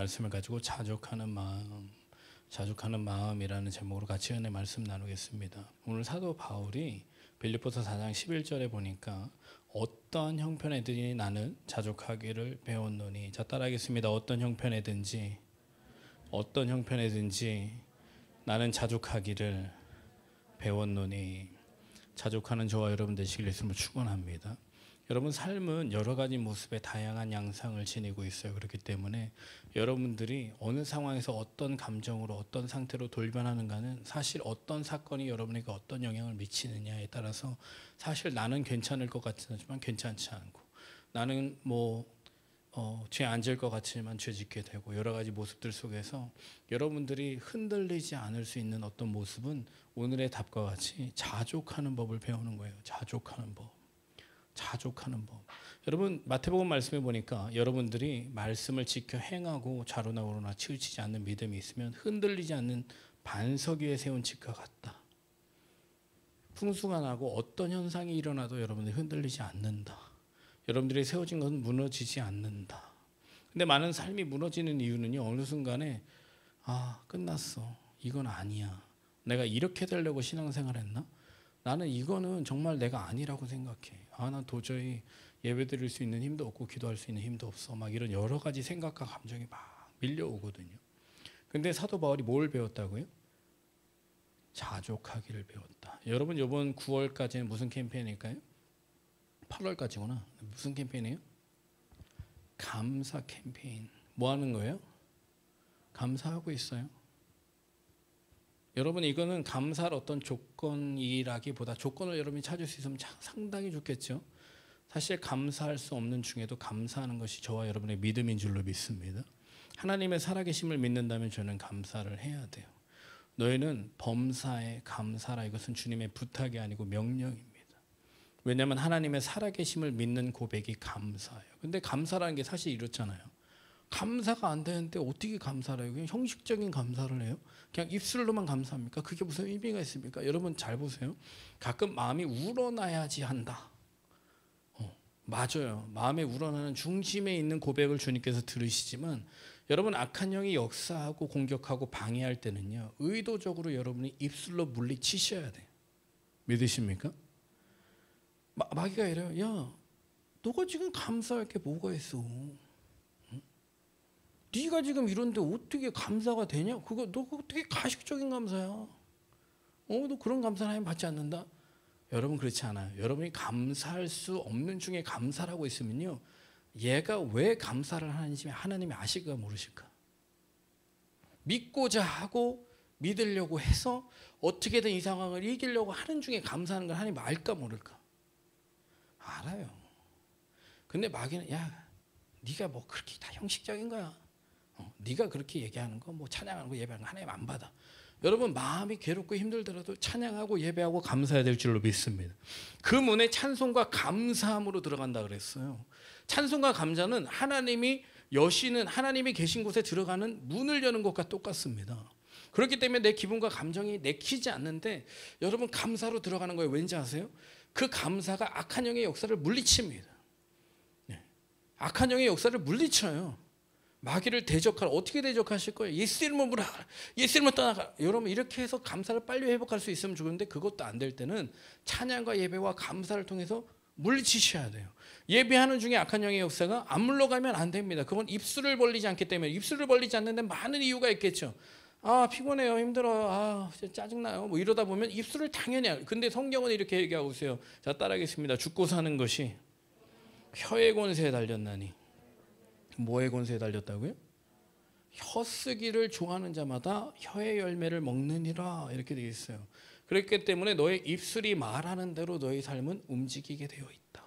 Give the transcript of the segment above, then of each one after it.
말씀을 가지고 자족하는 마음이라는 제목으로 같이 은혜 말씀 나누겠습니다. 오늘 사도 바울이 빌립보서 4장 11절에 보니까 어떤 형편에든지 나는 자족하기를 배웠노니. 자, 따라하겠습니다. 어떤 형편에든지 나는 자족하기를 배웠노니. 자족하는 저와 여러분 되시길 예수님을 축원합니다. 여러분 삶은 여러 가지 모습의 다양한 양상을 지니고 있어요. 그렇기 때문에 여러분들이 어느 상황에서 어떤 감정으로 어떤 상태로 돌변하는가는 사실 어떤 사건이 여러분에게 어떤 영향을 미치느냐에 따라서 사실 나는 괜찮을 것 같지만 괜찮지 않고, 나는 죄 안 질 것 같지만 죄 짓게 되고, 여러 가지 모습들 속에서 여러분들이 흔들리지 않을 수 있는 어떤 모습은 오늘의 답과 같이 자족하는 법을 배우는 거예요. 자족하는 법. 여러분 마태복음 말씀해 보니까 여러분들이 말씀을 지켜 행하고 좌로나 우로나 치우치지 않는 믿음이 있으면 흔들리지 않는 반석 위에 세운 집과 같다. 풍수가 나고 어떤 현상이 일어나도 여러분들이 흔들리지 않는다. 여러분들이 세워진 것은 무너지지 않는다. 근데 많은 삶이 무너지는 이유는요, 어느 순간에 끝났어, 이건 아니야, 내가 이렇게 되려고 신앙생활 했나? 나는 이거는 정말 내가 아니라고 생각해. 난 도저히 예배 드릴 수 있는 힘도 없고 기도할 수 있는 힘도 없어. 막 이런 여러 가지 생각과 감정이 막 밀려오거든요. 근데 사도 바울이 뭘 배웠다고요? 자족하기를 배웠다. 여러분 이번 9월까지는 무슨 캠페인일까요? 8월까지구나. 무슨 캠페인이에요? 감사 캠페인. 뭐 하는 거예요? 감사하고 있어요. 여러분 이거는 감사할 어떤 조건이라기보다, 조건을 여러분이 찾을 수 있으면 상당히 좋겠죠. 사실 감사할 수 없는 중에도 감사하는 것이 저와 여러분의 믿음인 줄로 믿습니다. 하나님의 살아계심을 믿는다면 저는 감사를 해야 돼요. 너희는 범사에 감사라. 이것은 주님의 부탁이 아니고 명령입니다. 왜냐하면 하나님의 살아계심을 믿는 고백이 감사예요. 근데 감사라는 게 사실 이렇잖아요. 감사가 안 되는데 어떻게 감사를 해요? 그냥 형식적인 감사를 해요? 그냥 입술로만 감사합니까? 그게 무슨 의미가 있습니까? 여러분 잘 보세요. 가끔 마음이 우러나야지 한다. 맞아요. 마음에 우러나는 중심에 있는 고백을 주님께서 들으시지만, 여러분 악한 영이 역사하고 공격하고 방해할 때는요, 의도적으로 여러분이 입술로 물리치셔야 돼요. 믿으십니까? 마귀가 이래요. 야, 너가 지금 감사할 게 뭐가 있어? 네가 지금 이런데 어떻게 감사가 되냐? 너 어떻게 가식적인 감사야? 너 그런 감사는 하나님 받지 않는다? 여러분 그렇지 않아요. 여러분이 감사할 수 없는 중에 감사라고 있으면요, 얘가 왜 감사를 하는지 하나님이 아실까 모르실까? 믿고자 하고 믿으려고 해서 어떻게든 이 상황을 이기려고 하는 중에 감사하는 걸 하나님 알까 모를까? 알아요. 근데 마귀는 야, 네가 뭐 그렇게 다 형식적인 거야. 네가 그렇게 얘기하는 거, 찬양하는 거, 예배하는 거 하나님 안 받아. 여러분 마음이 괴롭고 힘들더라도 찬양하고 예배하고 감사해야 될 줄로 믿습니다. 그 문에 찬송과 감사함으로 들어간다 그랬어요. 찬송과 감사는 하나님이 여시는, 하나님이 계신 곳에 들어가는 문을 여는 것과 똑같습니다. 그렇기 때문에 내 기분과 감정이 내키지 않는데 여러분 감사로 들어가는 거예요. 왠지 아세요? 그 감사가 악한 영의 역사를 물리칩니다. 악한 영의 역사를 물리쳐요. 마귀를 어떻게 대적하실 거예요? 예수 이름으로 물어가라, 예수 이름으로 떠나가라. 여러분 이렇게 해서 감사를 빨리 회복할 수 있으면 좋은데, 그것도 안 될 때는 찬양과 예배와 감사를 통해서 물리치셔야 돼요. 예배하는 중에 악한 영의 역사가 안 물러가면 안 됩니다. 그건 입술을 벌리지 않기 때문에. 입술을 벌리지 않는데 많은 이유가 있겠죠. 피곤해요, 힘들어요, 짜증나요, 이러다 보면 입술을 당연히 해요. 근데 성경은 이렇게 얘기하고 있어요. 자, 따라하겠습니다. 죽고 사는 것이 혀의 권세에 달렸나니. 뭐의 권세에 달렸다고요? 혀 쓰기를 좋아하는 자마다 혀의 열매를 먹느니라, 이렇게 되어 있어요. 그렇기 때문에 너의 입술이 말하는 대로 너의 삶은 움직이게 되어 있다.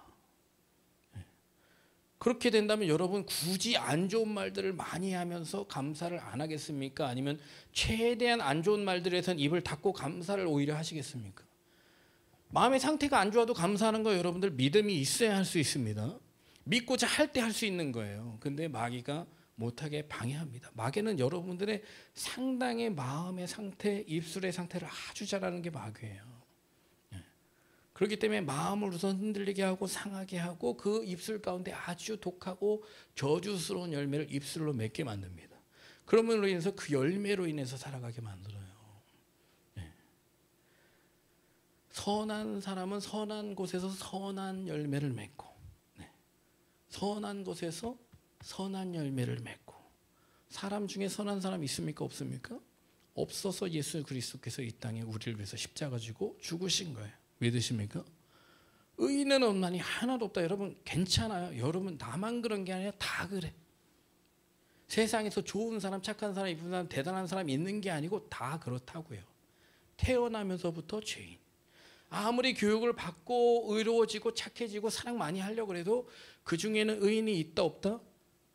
그렇게 된다면 여러분 굳이 안 좋은 말들을 많이 하면서 감사를 안 하겠습니까? 아니면 최대한 안 좋은 말들에선 입을 닫고 감사를 오히려 하시겠습니까? 마음의 상태가 안 좋아도 감사하는 거 여러분들 믿음이 있어야 할 수 있습니다. 믿고자 할 때 할 수 있는 거예요. 근데 마귀가 못하게 방해합니다. 마귀는 여러분들의 상당의 마음의 상태, 입술의 상태를 아주 잘 아는 게 마귀예요. 그렇기 때문에 마음을 우선 흔들리게 하고 상하게 하고 그 입술 가운데 아주 독하고 저주스러운 열매를 입술로 맺게 만듭니다. 그러므로 인해서 그 열매로 인해서 살아가게 만들어요. 네. 선한 사람은 선한 곳에서 선한 열매를 맺고, 네. 선한 곳에서 선한 열매를 맺고. 사람 중에 선한 사람 있습니까? 없습니까? 없어서 예수 그리스도께서 이 땅에 우리를 위해서 십자가 지고 죽으신 거예요. 믿으십니까? 의인은 없나니 하나도 없다. 여러분 괜찮아요. 여러분 나만 그런 게 아니라 다 그래. 세상에서 좋은 사람, 착한 사람, 이쁜 사람, 대단한 사람 있는 게 아니고 다 그렇다고요. 태어나면서부터 죄인. 아무리 교육을 받고 의로워지고 착해지고 사랑 많이 하려고 해도 그 중에는 의인이 있다 없다?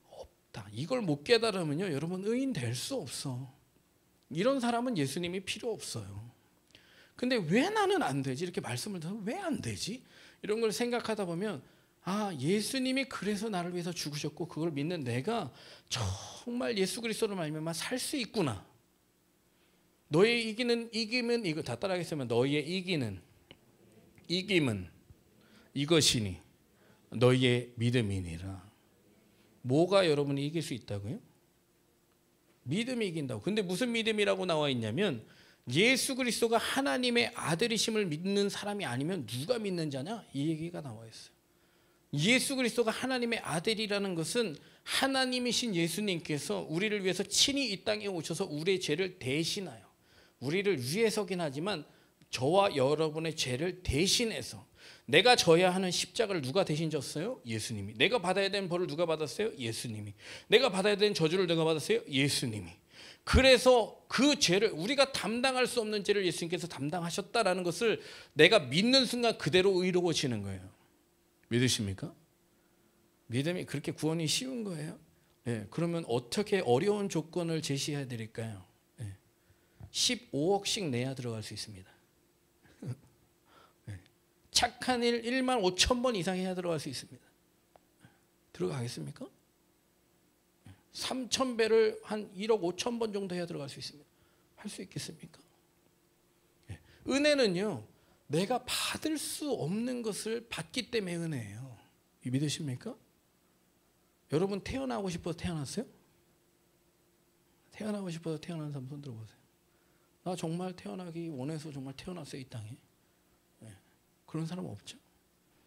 없다. 이걸 못 깨달으면요, 여러분 의인 될 수 없어. 이런 사람은 예수님이 필요 없어요. 근데 왜 나는 안 되지? 이렇게 말씀을 드리면 왜 안 되지? 이런 걸 생각하다 보면 아, 예수님이 그래서 나를 위해서 죽으셨고 그걸 믿는 내가 정말 예수 그리스도로 말미암아 살 수 있구나. 너의 이김은 이거 다 따라하겠으면 너의 이김은 이것이니 너희의 믿음이니라. 뭐가 여러분이 이길 수 있다고요? 믿음이 이긴다고. 근데 무슨 믿음이라고 나와 있냐면 예수 그리스도가 하나님의 아들이심을 믿는 사람이 아니면 누가 믿는 자냐? 이 얘기가 나와 있어요. 예수 그리스도가 하나님의 아들이라는 것은 하나님이신 예수님께서 우리를 위해서 친히 이 땅에 오셔서 우리의 죄를 대신하여, 우리를 위해서긴 하지만 저와 여러분의 죄를 대신해서, 내가 져야 하는 십자가를 누가 대신 졌어요? 예수님이. 내가 받아야 되는 벌을 누가 받았어요? 예수님이. 내가 받아야 되는 저주를 누가 받았어요? 예수님이. 그래서 그 죄를, 우리가 담당할 수 없는 죄를 예수님께서 담당하셨다라는 것을 내가 믿는 순간 그대로 의로워지는 거예요. 믿으십니까? 믿음이 그렇게 구원이 쉬운 거예요? 네, 그러면 어떻게 어려운 조건을 제시해 드릴까요? 네, 15억씩 내야 들어갈 수 있습니다. 네, 착한 일 1만 5천 번 이상 해야 들어갈 수 있습니다. 들어가겠습니까? 3,000배를 한 1억 5천 번 정도 해야 들어갈 수 있습니다. 할 수 있겠습니까? 네, 은혜는요, 내가 받을 수 없는 것을 받기 때문에 은혜예요. 믿으십니까? 여러분 태어나고 싶어서 태어났어요? 태어나고 싶어서 태어난 사람 손 들어보세요. 나 정말 태어나기 원해서 정말 태어났어요, 이 땅에. 네. 그런 사람 없죠?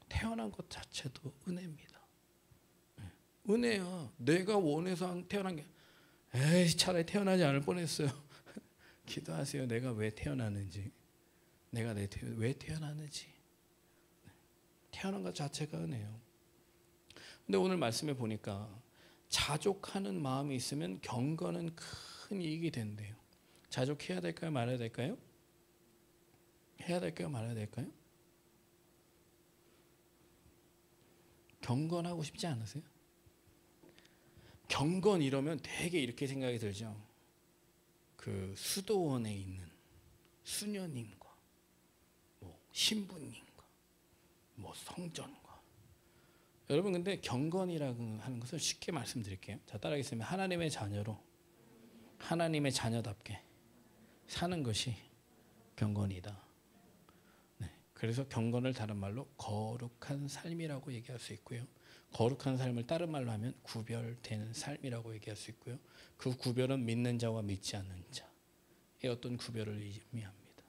태어난 것 자체도 은혜입니다. 네. 은혜야. 내가 원해서 태어난 게, 에이 차라리 태어나지 않을 뻔했어요. 기도하세요. 내가 왜 태어났는지. 내가 왜 태어났는지. 태어난 것 자체가 은혜예요. 근데 오늘 말씀에 보니까 자족하는 마음이 있으면 경건은 큰 이익이 된대요. 자족해야 될까요? 말아야 될까요? 해야 될까요? 말아야 될까요? 경건하고 싶지 않으세요? 경건 이러면 되게 이렇게 생각이 들죠. 그 수도원에 있는 수녀님과 뭐 신부님과 뭐 성전과. 여러분 근데 경건이라고 하는 것을 쉽게 말씀드릴게요. 자, 따라하겠습니다. 하나님의 자녀로 하나님의 자녀답게 사는 것이 경건이다. 네, 그래서 경건을 다른 말로 거룩한 삶이라고 얘기할 수 있고요. 거룩한 삶을 다른 말로 하면 구별되는 삶이라고 얘기할 수 있고요. 그 구별은 믿는 자와 믿지 않는 자의 어떤 구별을 의미합니다.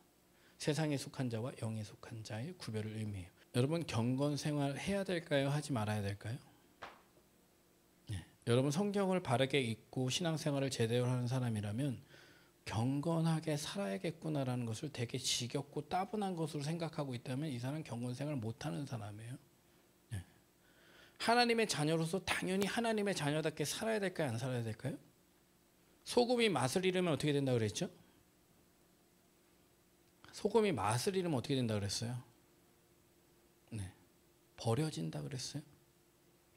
세상에 속한 자와 영에 속한 자의 구별을 의미해요. 여러분 경건 생활 해야 될까요? 하지 말아야 될까요? 네. 여러분 성경을 바르게 읽고 신앙생활을 제대로 하는 사람이라면 경건하게 살아야겠구나라는 것을 되게 지겹고 따분한 것으로 생각하고 있다면 이 사람은 경건생활을 못하는 사람이에요. 네. 하나님의 자녀로서 당연히 하나님의 자녀답게 살아야 될까요? 안 살아야 될까요? 소금이 맛을 잃으면 어떻게 된다고 그랬죠? 소금이 맛을 잃으면 어떻게 된다고 그랬어요? 네. 버려진다 그랬어요.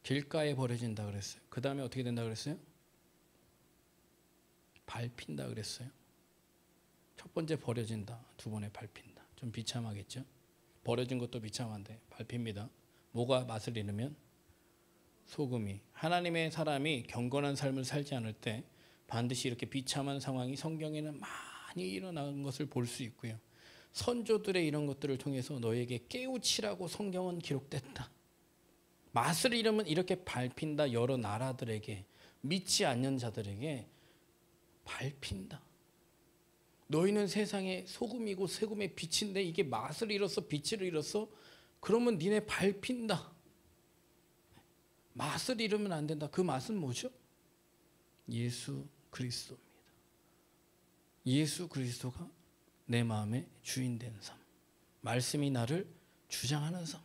길가에 버려진다 그랬어요. 그 다음에 어떻게 된다 그랬어요? 밟힌다 그랬어요. 첫 번째 버려진다, 두 번에 밟힌다. 좀 비참하겠죠? 버려진 것도 비참한데 밟힙니다. 뭐가 맛을 잃으면? 소금이. 하나님의 사람이 경건한 삶을 살지 않을 때 반드시 이렇게 비참한 상황이 성경에는 많이 일어나는 것을 볼 수 있고요. 선조들의 이런 것들을 통해서 너에게 깨우치라고 성경은 기록됐다. 맛을 잃으면 이렇게 밟힌다. 여러 나라들에게, 믿지 않는 자들에게 밟힌다. 너희는 세상의 소금이고 세금의 빛인데 이게 맛을 잃었어, 빛을 잃었어? 그러면 니네 밟힌다. 맛을 잃으면 안 된다. 그 맛은 뭐죠? 예수 그리스도입니다. 예수 그리스도가 내 마음의 주인 되는 삶. 말씀이 나를 주장하는 삶.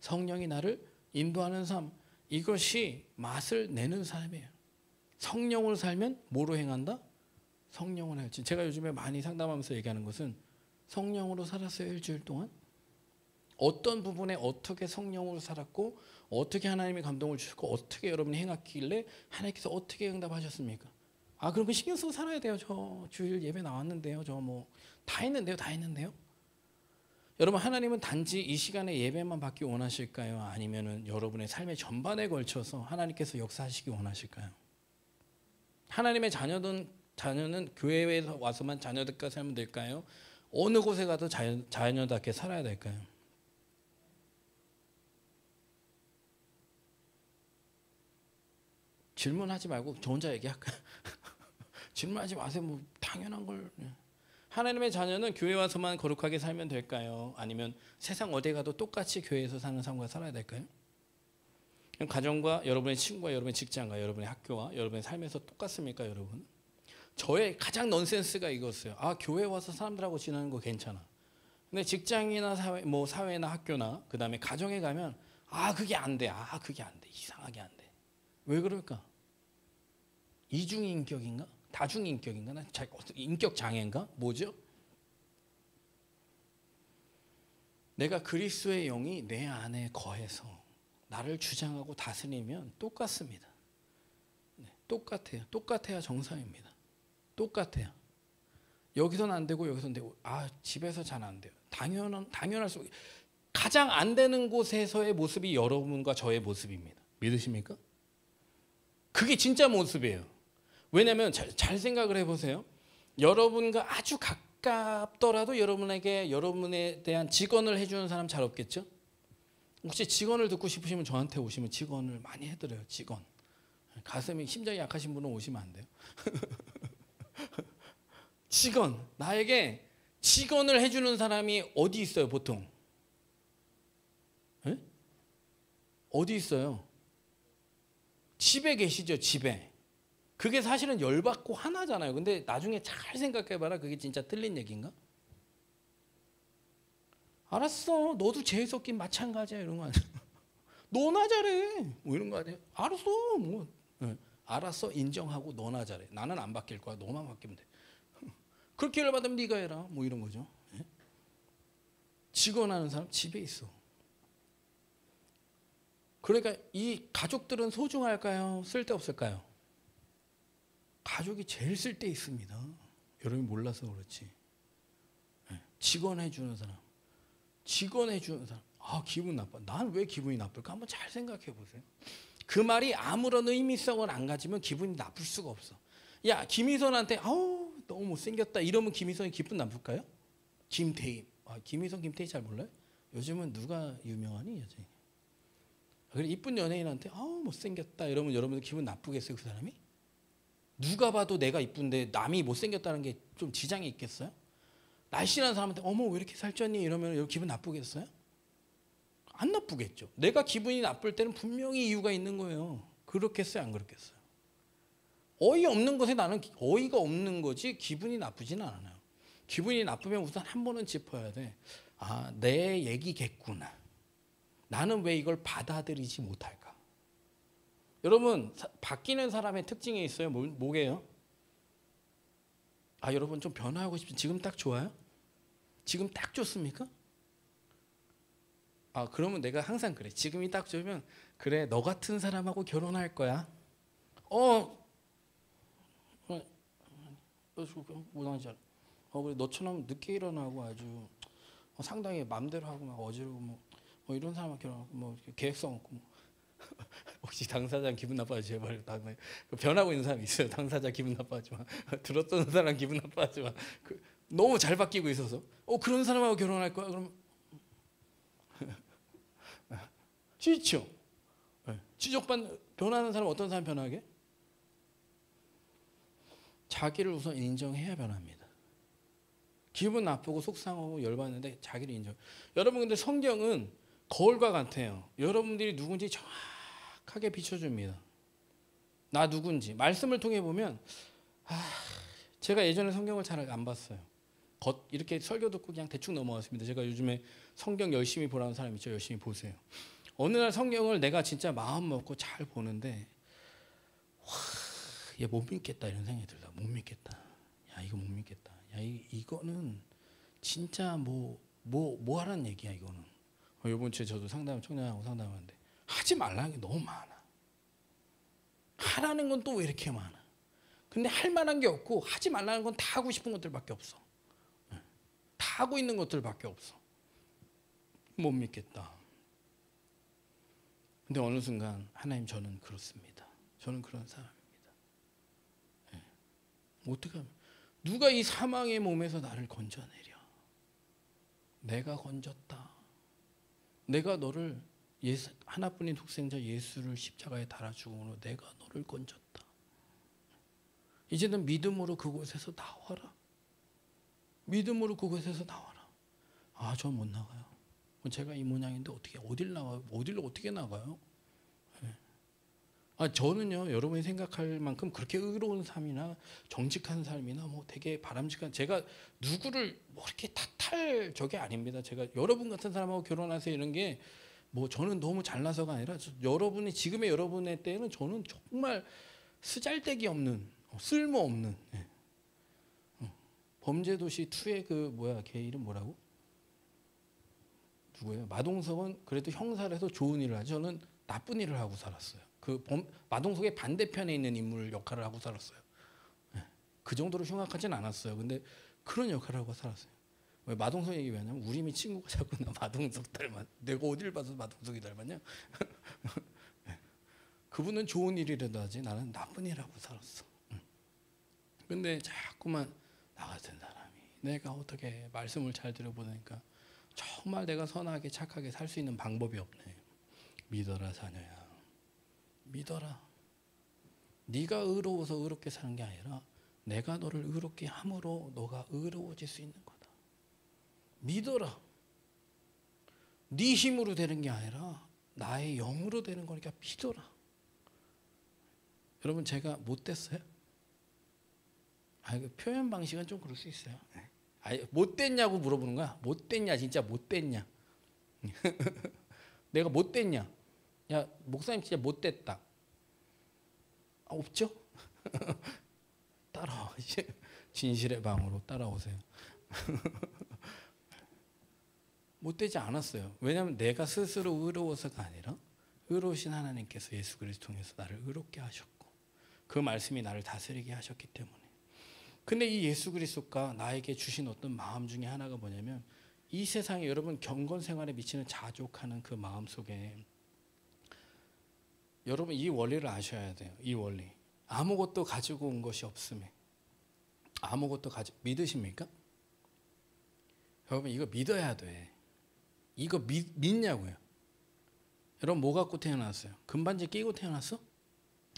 성령이 나를 인도하는 삶. 이것이 맛을 내는 삶이에요. 성령으로 살면 뭐로 행한다? 성령을 할지. 제가 요즘에 많이 상담하면서 얘기하는 것은 성령으로 살았어요. 일주일 동안. 어떤 부분에 어떻게 성령으로 살았고 어떻게 하나님의 감동을 주셨고 어떻게 여러분이 행하길래 하나님께서 어떻게 응답하셨습니까? 아, 그런 거 신경 쓰고 살아야 돼요. 저 주일 예배 나왔는데요. 저 뭐 다 했는데요. 여러분, 하나님은 단지 이 시간에 예배만 받기 원하실까요? 아니면은 여러분의 삶의 전반에 걸쳐서 하나님께서 역사하시기 원하실까요? 하나님의 자녀는 교회에 와서만 자녀답게 살면 될까요? 어느 곳에 가도 자녀답게 살아야 될까요? 질문하지 말고 저 혼자 얘기할까요? 질문하지 마세요. 뭐 당연한 걸. 하나님의 자녀는 교회 와서만 거룩하게 살면 될까요? 아니면 세상 어디 가도 똑같이 교회에서 사는 삶과 살아야 될까요? 가정과 여러분의 친구와 여러분의 직장과 여러분의 학교와 여러분의 삶에서 똑같습니까, 여러분? 저의 가장 넌센스가 이거였어요. 아, 교회 와서 사람들하고 지내는 거 괜찮아. 근데 직장이나 사회나 학교나 그다음에 가정에 가면 그게 안 돼. 그게 안 돼. 이상하게 안 돼. 왜 그럴까? 이중인격인가? 다중인격인가? 인격 장애인가? 뭐죠? 내가 그리스도의 영이 내 안에 거해서 나를 주장하고 다스리면 똑같습니다. 네, 똑같아요. 똑같아야 정상입니다. 똑같아요. 여기서는 안 되고 여기서는 되고. 집에서 잘 안 돼요. 당연할 수. 가장 안 되는 곳에서의 모습이 여러분과 저의 모습입니다. 믿으십니까? 그게 진짜 모습이에요. 왜냐하면 잘 생각을 해보세요. 여러분과 아주 가깝더라도 여러분에 대한 직언을 해주는 사람 잘 없겠죠? 혹시 직언을 듣고 싶으시면 저한테 오시면 직언을 많이 해드려요. 직언. 가슴이 심장이 약하신 분은 오시면 안 돼요. 직언. 나에게 직언을 해주는 사람이 어디 있어요, 보통? 에? 어디 있어요? 집에 계시죠, 집에. 그게 사실은 열받고 하나잖아요. 근데 나중에 잘 생각해봐라. 그게 진짜 틀린 얘기인가? 알았어. 너도 죄 섞인 마찬가지야. 이런 거 아니야? 너나 잘해. 뭐 이런 거 아니야? 알았어. 뭐. 네. 알았어. 인정하고 너나 잘해. 나는 안 바뀔 거야. 너만 바뀌면 돼. 그렇게 열받으면 네가 해라. 뭐 이런 거죠. 네? 직언하는 사람 집에 있어. 그러니까 이 가족들은 소중할까요? 쓸데없을까요? 가족이 제일 쓸데 있습니다. 여러분이 몰라서 그렇지. 직언해 주는 사람. 기분 나빠. 난 왜 기분이 나쁠까? 한번 잘 생각해 보세요. 그 말이 아무런 의미성을 안 가지면 기분이 나쁠 수가 없어. 야, 김희선한테 너무 못생겼다 이러면 김희선이 기분 나쁠까요? 김태희. 김희선, 김태희 잘 몰라요? 요즘은 누가 유명하니? 여전히. 그래, 이쁜 연예인한테 못생겼다 이러면 여러분들 기분 나쁘겠어요, 그 사람이? 누가 봐도 내가 이쁜데 남이 못생겼다는 게 좀 지장이 있겠어요? 날씬한 사람한테 어머 왜 이렇게 살쪘니? 이러면 기분 나쁘겠어요? 안 나쁘겠죠. 내가 기분이 나쁠 때는 분명히 이유가 있는 거예요. 그렇겠어요, 안 그렇겠어요? 어이없는 것에 나는 어이가 없는 거지 기분이 나쁘지는 않아요. 기분이 나쁘면 우선 한 번은 짚어야 돼. 내 얘기겠구나. 나는 왜 이걸 받아들이지 못할까? 여러분, 바뀌는 사람의 특징이 있어요. 뭐게요? 여러분 좀 변화하고 싶으면 지금 딱 좋아요? 지금 딱 좋습니까? 그러면 내가 항상 그래. 지금이 딱 좋으면 그래, 너 같은 사람하고 결혼할 거야. 그래, 너처럼 늦게 일어나고 아주 상당히 맘대로 하고 막 어지르고 뭐 이런 사람하고 결혼하고 뭐 계획성 없고 뭐. 혹시 당사자 기분 나빠하지 제발. 변하고 있는 사람이 있어요. 당사자 기분 나빠하지 마. 들었던 사람 기분 나빠하지 마. 너무 잘 바뀌고 있어서 그런 사람하고 결혼할 거야? 그럼 싫죠. 변하는 사람 어떤 사람 변하게? 자기를 우선 인정해야 변합니다. 기분 나쁘고 속상하고 열받는데 자기를 인정. 여러분 근데 성경은 거울과 같아요. 여러분들이 누군지 정확하게 비춰줍니다. 나 누군지. 말씀을 통해 보면 제가 예전에 성경을 잘 안 봤어요. 이렇게 설교 듣고 그냥 대충 넘어갔습니다. 제가 요즘에 성경 열심히 보라는 사람 있죠. 열심히 보세요. 어느 날 성경을 내가 진짜 마음 먹고 잘 보는데 얘 못 믿겠다 이런 생각이 들다. 못 믿겠다. 야 이거 못 믿겠다. 야 이거는 진짜 뭐 하라는 얘기야 이거는. 이번 주에 저도 청년하고 상담하는데 하지 말라는 게 너무 많아. 하라는 건 또 왜 이렇게 많아. 근데 할 만한 게 없고 하지 말라는 건 다 하고 싶은 것들밖에 없어. 다 하고 있는 것들밖에 없어. 못 믿겠다. 근데 어느 순간 하나님 저는 그렇습니다. 저는 그런 사람입니다. 어떻게 하면 누가 이 사망의 몸에서 나를 건져내려. 내가 건졌다. 내가 너를 하나뿐인 독생자 예수를 십자가에 달아 죽음으로 내가 너를 건졌다. 이제는 믿음으로 그곳에서 나와라. 믿음으로 그곳에서 나와라. 전 못 나가요. 제가 이 모양인데 어딜 나가요? 어디로 어떻게 나가요? 저는요 여러분이 생각할 만큼 그렇게 의로운 삶이나 정직한 삶이나 뭐 되게 바람직한 제가 누구를 뭐 이렇게 탓할 적이 아닙니다. 제가 여러분 같은 사람하고 결혼하세요 이런 게 뭐 저는 너무 잘나서가 아니라 여러분이 지금의 여러분의 때는 저는 정말 쓰잘데기 없는 쓸모없는 범죄도시 2의 걔 이름 뭐라고? 누구예요? 마동석은 그래도 형사를 해서 좋은 일을 하죠. 저는 나쁜 일을 하고 살았어요. 마동석의 반대편에 있는 인물 역할을 하고 살았어요. 그 정도로 흉악하진 않았어요. 근데 그런 역할을 하고 살았어요. 왜 마동석 얘기 왜 하냐면 우리 친구가 자꾸 나 마동석 닮았. 내가 어딜 봐서 마동석이 닮았냐? 그분은 좋은 일이라도 하지 나는 나쁜 일 하고 살았어. 근데 자꾸만 나 같은 사람이 내가 어떻게 말씀을 잘 들어보니까 정말 내가 선하게 착하게 살 수 있는 방법이 없네. 믿어라 자녀야. 믿어라. 네가 의로워서 의롭게 사는 게 아니라 내가 너를 의롭게 함으로 너가 의로워질 수 있는 거다. 믿어라. 네 힘으로 되는 게 아니라 나의 영으로 되는 거니까 믿어라. 여러분 제가 못됐어요? 표현 방식은 좀 그럴 수 있어요. 못됐냐고 물어보는 거야. 못됐냐 진짜 못됐냐. 내가 못됐냐. 야 목사님 진짜 못됐다. 없죠? 따라와. 진실의 방으로 따라오세요. 못되지 않았어요. 왜냐하면 내가 스스로 의로워서가 아니라 의로우신 하나님께서 예수 그리스도 통해서 나를 의롭게 하셨고 그 말씀이 나를 다스리게 하셨기 때문에. 근데 이 예수 그리스도가 나에게 주신 어떤 마음 중에 하나가 뭐냐면 이 세상에 여러분 경건 생활에 미치는 자족하는 그 마음 속에 여러분 이 원리를 아셔야 돼요. 이 원리. 아무것도 가지고 온 것이 없음에 아무것도 믿으십니까? 여러분 이거 믿어야 돼. 이거 믿냐고요. 여러분 뭐 갖고 태어났어요? 금반지 끼고 태어났어?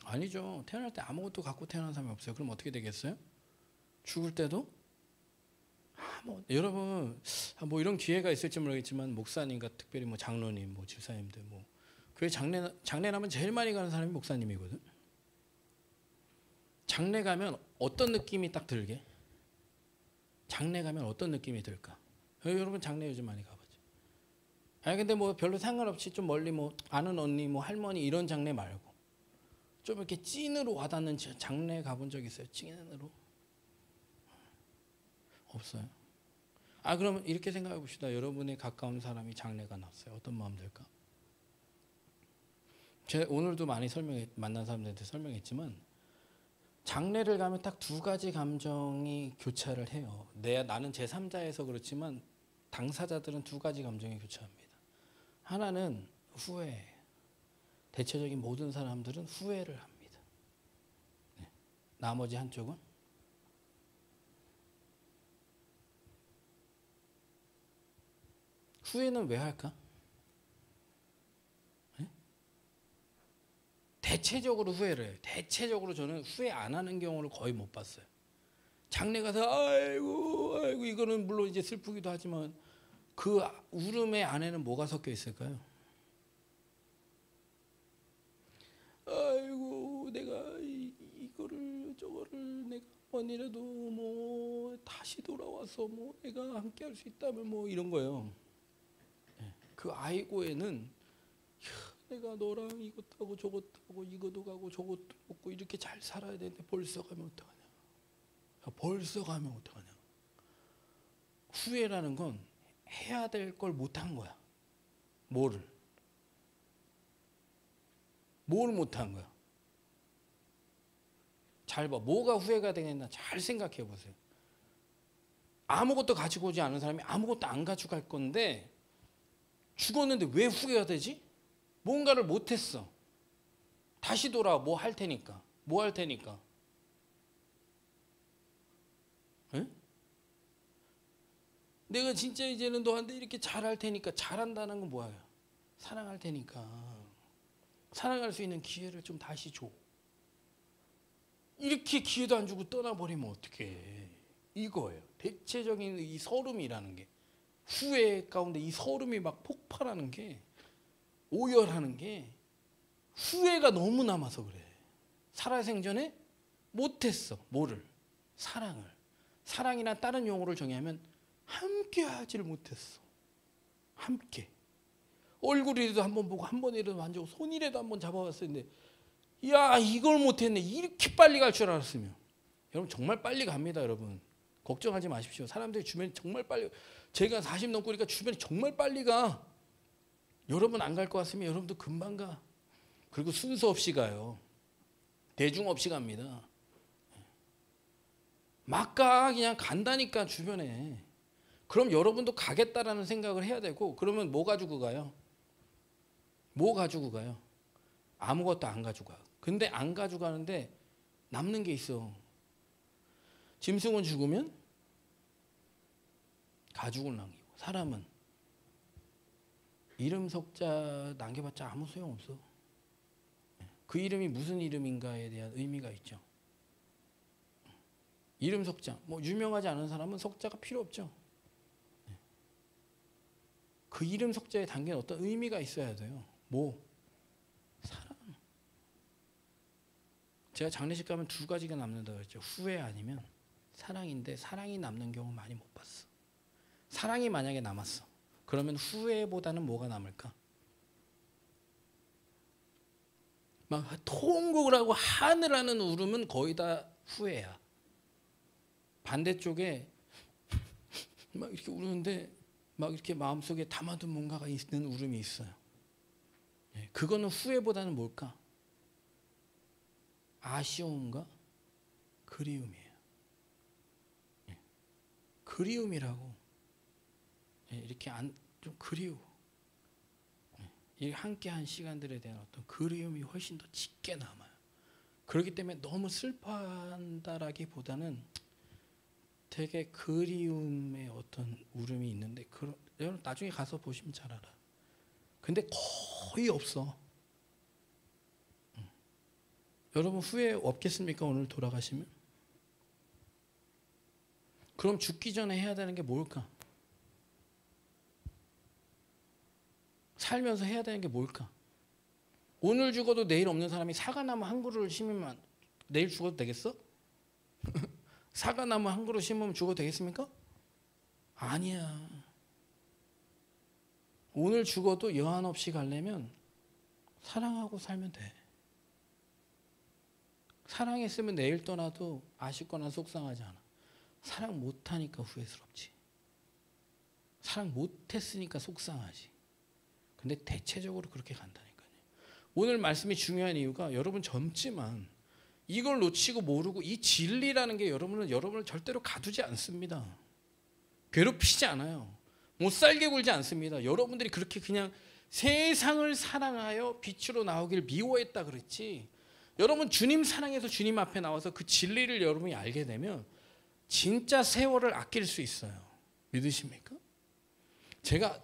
아니죠. 태어날 때 아무것도 갖고 태어난 사람이 없어요. 그럼 어떻게 되겠어요? 죽을 때도? 여러분 뭐 이런 기회가 있을지 모르겠지만 목사님과 특별히 뭐 장로님, 뭐 집사님들 뭐 교회 장례 나면 제일 많이 가는 사람이 목사님이거든. 장례 가면 어떤 느낌이 딱 들게? 장례 가면 어떤 느낌이 들까? 여러분 장례 요즘 많이 가봤죠. 근데 뭐 별로 상관없이 좀 멀리 뭐 아는 언니, 뭐 할머니 이런 장례 말고 좀 이렇게 찐으로 와닿는 장례 가본 적 있어요? 찐으로? 없어요. 그러면 이렇게 생각해 봅시다. 여러분의 가까운 사람이 장례가 났어요. 어떤 마음 들까? 제가 오늘도 많이 만난 사람들한테 설명했지만 장례를 가면 딱 두 가지 감정이 교차를 해요. 나는 제3자에서 그렇지만 당사자들은 두 가지 감정이 교차합니다. 하나는 후회. 대체적인 모든 사람들은 후회를 합니다. 나머지 한쪽은 후회는 왜 할까? 대체적으로 후회를 해요. 대체적으로 저는 후회 안 하는 경우를 거의 못 봤어요. 장례 가서 아이고 아이고 이거는 물론 이제 슬프기도 하지만 그 울음의 안에는 뭐가 섞여 있을까요? 아이고 내가 이거를 저거를 내가 번이라도 뭐 다시 돌아와서 뭐 내가 함께 할 수 있다면 뭐 이런 거예요. 그 아이고에는 내가 너랑 이것 하고 저것 하고 이것도 가고 저것도 먹고 이렇게 잘 살아야 되는데 벌써 가면 어떡하냐. 벌써 가면 어떡하냐. 후회라는 건 해야 될 걸 못한 거야. 뭘 못한 거야. 잘 봐. 뭐가 후회가 되겠나 잘 생각해 보세요. 아무것도 가지고 오지 않은 사람이 아무것도 안 가지고 갈 건데 죽었는데 왜 후회가 되지? 뭔가를 못했어. 다시 돌아와 뭐 할 테니까. 뭐 할 테니까. 에? 내가 진짜 이제는 너한테 이렇게 잘할 테니까. 잘한다는 건 뭐야? 사랑할 테니까. 사랑할 수 있는 기회를 좀 다시 줘. 이렇게 기회도 안 주고 떠나버리면 어떡해. 이거예요. 대체적인 이 서름이라는 게. 후회 가운데 이 서름이 막 폭발하는 게, 오열하는 게 후회가 너무 남아서 그래. 살아생전에 못했어. 뭐를? 사랑을. 사랑이나 다른 용어를 정의하면 함께 하지를 못했어. 함께. 얼굴이라도 한번 보고 한 번이라도 만지고 손이라도 한번 잡아봤을 텐데 야 이걸 못했네. 이렇게 빨리 갈 줄 알았으면. 여러분 정말 빨리 갑니다. 여러분 걱정하지 마십시오. 사람들이 주변이 정말 빨리. 제가 40 넘고 그러니까 주변이 정말 빨리 가. 여러분 안 갈 것 같으면 여러분도 금방 가. 그리고 순서 없이 가요. 대중 없이 갑니다. 막 가. 그냥 간다니까 주변에. 그럼 여러분도 가겠다라는 생각을 해야 되고 그러면 뭐 가지고 가요? 뭐 가지고 가요? 아무것도 안 가지고 가. 근데 안 가지고 가는데 남는 게 있어. 짐승은 죽으면 가죽을 남기고 사람은 이름 석자 남겨봤자 아무 소용없어. 그 이름이 무슨 이름인가에 대한 의미가 있죠. 이름 석자. 뭐 유명하지 않은 사람은 석자가 필요 없죠. 그 이름 석자에 담긴 어떤 의미가 있어야 돼요. 뭐? 사랑. 제가 장례식 가면 두 가지가 남는다고 했죠. 후회 아니면 사랑인데 사랑이 남는 경우 많이 못 봤어. 사랑이 만약에 남았어. 그러면 후회보다는 뭐가 남을까? 막 통곡을 하고 하늘하는 울음은 거의 다 후회야. 반대쪽에 막 이렇게 우는데 막 이렇게 마음속에 담아둔 뭔가가 있는 울음이 있어요. 그거는 후회보다는 뭘까? 아쉬움과 그리움이에요. 그리움이라고. 이렇게 좀 그리워. 이 함께한 시간들에 대한 어떤 그리움이 훨씬 더 짙게 남아요. 그렇기 때문에 너무 슬퍼한다라기보다는 되게 그리움의 어떤 울음이 있는데 여러분 나중에 가서 보시면 잘 알아. 근데 거의 없어. 여러분 후회 없겠습니까? 오늘 돌아가시면? 그럼 죽기 전에 해야 되는 게 뭘까? 살면서 해야 되는 게 뭘까? 오늘 죽어도 내일 없는 사람이 사과나무 한 그루를 심으면 내일 죽어도 되겠어? 사과나무 한 그루 심으면 죽어도 되겠습니까? 아니야. 오늘 죽어도 여한 없이 가려면 사랑하고 살면 돼. 사랑했으면 내일 떠나도 아쉽거나 속상하지 않아. 사랑 못하니까 후회스럽지. 사랑 못했으니까 속상하지. 근데 대체적으로 그렇게 간다니까요. 오늘 말씀이 중요한 이유가 여러분 젊지만 이걸 놓치고 모르고 이 진리라는 게 여러분을 절대로 가두지 않습니다. 괴롭히지 않아요. 못 살게 굴지 않습니다. 여러분들이 그렇게 그냥 세상을 사랑하여 빛으로 나오길 미워했다 그랬지. 여러분 주님 사랑해서 주님 앞에 나와서 그 진리를 여러분이 알게 되면 진짜 세월을 아낄 수 있어요. 믿으십니까? 제가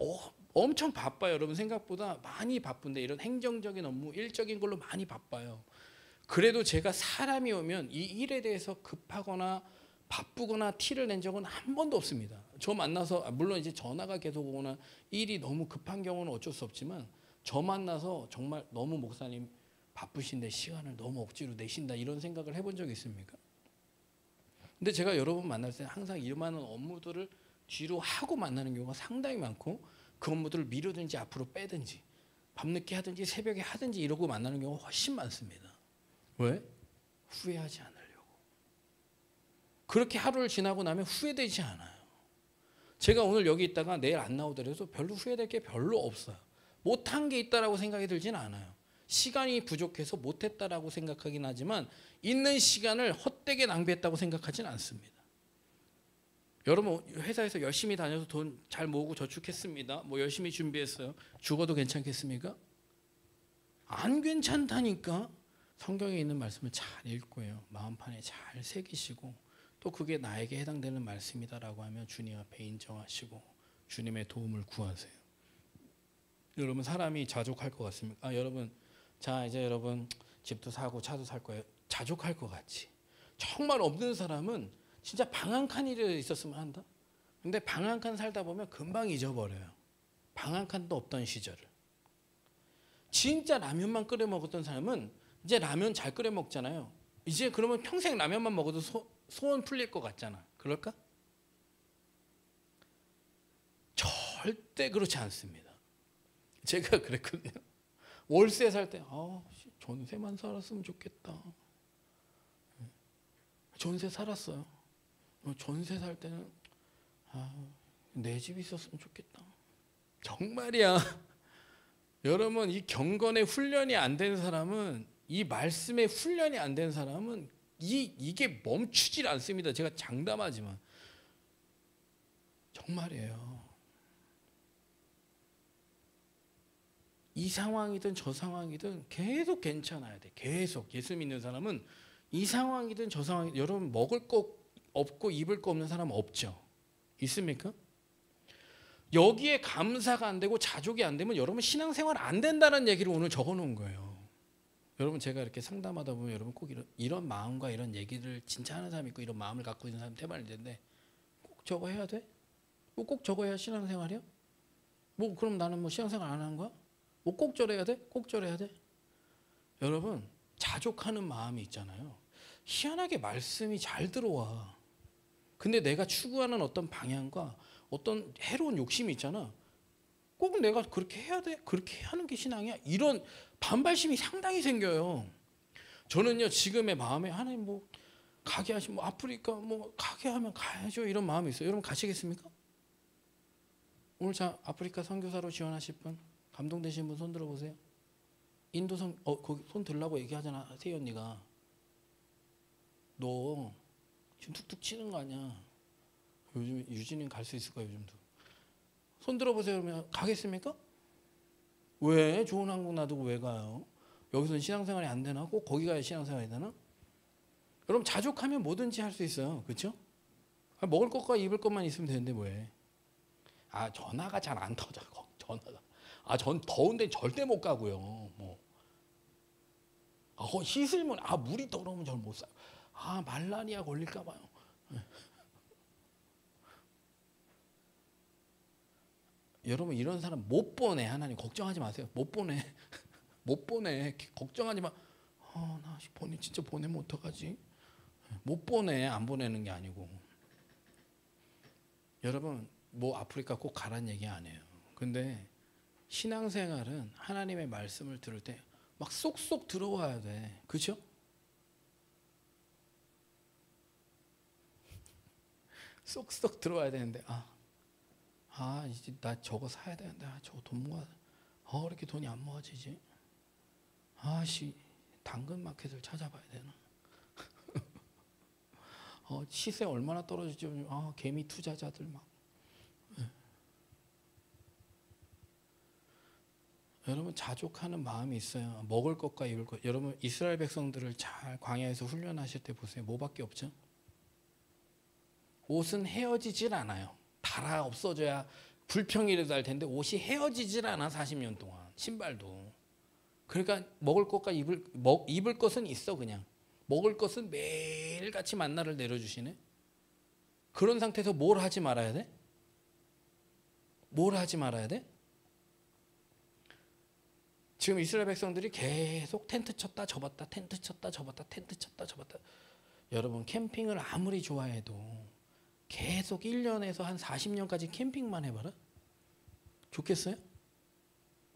엄청 바빠요. 여러분 생각보다 많이 바쁜데 이런 행정적인 업무, 일적인 걸로 많이 바빠요. 그래도 제가 사람이 오면 이 일에 대해서 급하거나 바쁘거나 티를 낸 적은 한 번도 없습니다. 저 만나서 물론 이제 전화가 계속 오거나 일이 너무 급한 경우는 어쩔 수 없지만 저 만나서 정말 너무 목사님 바쁘신데 시간을 너무 억지로 내신다 이런 생각을 해본 적이 있습니까? 근데 제가 여러분 만날 때 항상 일 많은 업무들을 뒤로 하고 만나는 경우가 상당히 많고 그 업무들을 미루든지 앞으로 빼든지 밤늦게 하든지 새벽에 하든지 이러고 만나는 경우가 훨씬 많습니다. 왜? 후회하지 않으려고. 그렇게 하루를 지나고 나면 후회되지 않아요. 제가 오늘 여기 있다가 내일 안 나오더라도 별로 후회될 게 별로 없어요. 못한 게 있다라고 생각이 들진 않아요. 시간이 부족해서 못했다라고 생각하긴 하지만 있는 시간을 헛되게 낭비했다고 생각하진 않습니다. 여러분 회사에서 열심히 다녀서 돈 잘 모으고 저축했습니다. 뭐 열심히 준비했어요. 죽어도 괜찮겠습니까? 안 괜찮다니까. 성경에 있는 말씀을 잘 읽고요. 마음판에 잘 새기시고 또 그게 나에게 해당되는 말씀이다라고 하면 주님 앞에 인정하시고 주님의 도움을 구하세요. 여러분 사람이 자족할 것 같습니까? 여러분 자 이제 여러분 집도 사고 차도 살 거예요. 자족할 것 같지. 정말 없는 사람은 진짜 방 한 칸이라도 있었으면 한다. 근데 방 한 칸 살다 보면 금방 잊어버려요. 방 한 칸도 없던 시절을. 진짜 라면만 끓여 먹었던 사람은 이제 라면 잘 끓여 먹잖아요. 이제 그러면 평생 라면만 먹어도 소원 풀릴 것 같잖아. 그럴까? 절대 그렇지 않습니다. 제가 그랬거든요. 월세 살 때 전세만 살았으면 좋겠다. 전세 살았어요. 전세 살 때는 내 집 있었으면 좋겠다. 정말이야. 여러분 이 경건의 훈련이 안 된 사람은 이 말씀의 훈련이 안 된 사람은 이게 멈추질 않습니다. 제가 장담하지만 정말이에요. 이 상황이든 저 상황이든 계속 괜찮아야 돼. 계속 예수 믿는 사람은 이 상황이든 저 상황이든 여러분 먹을 거 없고 입을 거 없는 사람 없죠? 있습니까? 여기에 감사가 안 되고 자족이 안 되면 여러분 신앙생활 안 된다는 얘기를 오늘 적어놓은 거예요. 여러분 제가 이렇게 상담하다 보면 여러분 꼭 이런 마음과 이런 얘기를 진짜 하는 사람 있고 이런 마음을 갖고 있는 사람 대만일 텐데 꼭 저거 해야 돼? 꼭 저거 해야 신앙생활이야? 뭐 그럼 나는 뭐 신앙생활 안 하는 거야? 뭐 꼭 저래야 돼? 꼭 저래야 돼? 여러분 자족하는 마음이 있잖아요. 희한하게 말씀이 잘 들어와. 근데 내가 추구하는 어떤 방향과 어떤 해로운 욕심이 있잖아. 꼭 내가 그렇게 해야 돼? 그렇게 하는 게 신앙이야? 이런 반발심이 상당히 생겨요. 저는요 지금의 마음에 하나님 뭐 가게 하시면 뭐 아프리카 뭐 가게 하면 가야죠 이런 마음이 있어요. 여러분 가시겠습니까? 오늘 자 아프리카 선교사로 지원하실 분 감동되신 분 손 들어보세요. 인도 거기 손 들라고 얘기하잖아 세희 언니가. 너 지금 툭툭 치는 거 아니야. 요즘 유진이는 갈 수 있을 거야 요즘도. 손 들어보세요. 그러면 가겠습니까? 왜? 좋은 한국 놔두고 왜 가요? 여기서는 신앙생활이 안 되나? 꼭 거기 가야 신앙생활이 되나? 여러분 자족하면 뭐든지 할 수 있어요. 그렇죠? 먹을 것과 입을 것만 있으면 되는데 뭐해? 전화가 잘 안 터져. 전화가. 전 더운데 절대 못 가고요. 뭐. 씻으면 물이 더러우면 잘 못 사. 말라리아 걸릴까 봐요. 여러분 이런 사람 못 보내. 하나님 걱정하지 마세요. 못 보내. 못 보내. 걱정하지 마. 나 진짜 보내면 어떡하지? 못 보내. 안 보내는 게 아니고. 여러분 뭐 아프리카 꼭 가란 얘기 안 해요. 근데 신앙생활은 하나님의 말씀을 들을 때 막 쏙쏙 들어와야 돼. 그렇죠? 쏙쏙 들어와야 되는데 이제 나 저거 사야 되는데 저거 돈 모아. 이렇게 돈이 안 모아지지? 당근 마켓을 찾아봐야 되나? 시세 얼마나 떨어질지 개미 투자자들 막. 여러분 자족하는 마음이 있어요. 먹을 것과 입을 것. 여러분 이스라엘 백성들을 잘 광야에서 훈련하실 때 보세요. 뭐밖에 없죠? 옷은 헤어지질 않아요. 달아 없어져야 불평이라도 할 텐데 옷이 헤어지질 않아 40년 동안. 신발도. 그러니까 먹을 것과 입을 것은 있어 그냥. 먹을 것은 매일같이 만나를 내려주시네. 그런 상태에서 뭘 하지 말아야 돼? 뭘 하지 말아야 돼? 지금 이스라엘 백성들이 계속 텐트 쳤다 접었다 텐트 쳤다 접었다 텐트 쳤다 접었다. 여러분 캠핑을 아무리 좋아해도 계속 1년에서 한 40년까지 캠핑만 해봐라. 좋겠어요?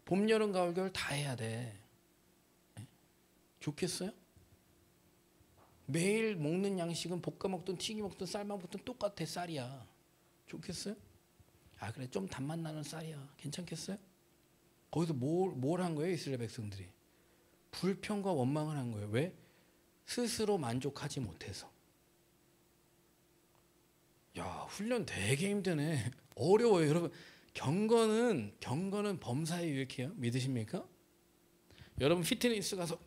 봄, 여름, 가을, 겨울 다 해야 돼. 좋겠어요? 매일 먹는 양식은 볶아 먹든 튀기 먹든 삶아 먹든 똑같아. 쌀이야. 좋겠어요? 아 그래 좀 단맛 나는 쌀이야. 괜찮겠어요? 거기서 뭘 한 거예요? 이스라엘 백성들이 불평과 원망을 한 거예요. 왜? 스스로 만족하지 못해서. 야 훈련 되게 힘드네. 어려워요 여러분. 경건은 범사에 유익해요. 믿으십니까? 여러분 피트니스 가서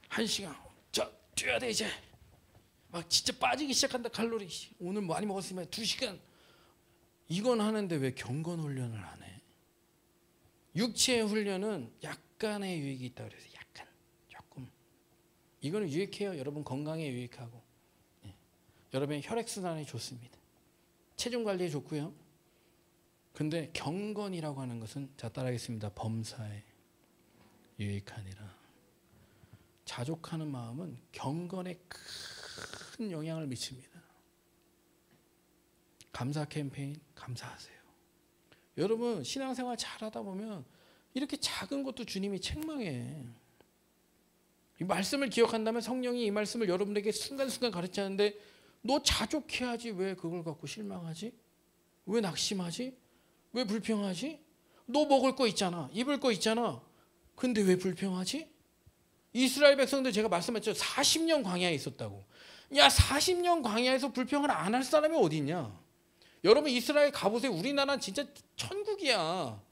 1시간 자 뛰어야 돼 이제. 막 진짜 빠지기 시작한다. 칼로리 오늘 많이 먹었으면 2시간. 이건 하는데 왜 경건 훈련을 안 해? 육체의 훈련은 약간의 유익이 있다고 그래서 약간 조금 이거는 유익해요. 여러분 건강에 유익하고 여러분의 혈액순환에 좋습니다. 체중 관리에 좋고요. 근데 경건이라고 하는 것은 자 따라하겠습니다. 범사에 유익하니라. 자족하는 마음은 경건에 큰 영향을 미칩니다. 감사 캠페인 감사하세요. 여러분 신앙생활 잘하다 보면 이렇게 작은 것도 주님이 책망해. 이 말씀을 기억한다면 성령이 이 말씀을 여러분에게 순간순간 가르치는데 너 자족해야지. 왜 그걸 갖고 실망하지? 왜 낙심하지? 왜 불평하지? 너 먹을 거 있잖아. 입을 거 있잖아. 근데 왜 불평하지? 이스라엘 백성들 제가 말씀했죠. 40년 광야에 있었다고. 야 40년 광야에서 불평을 안 할 사람이 어디 있냐? 여러분 이스라엘 가보세요. 우리나라는 진짜 천국이야.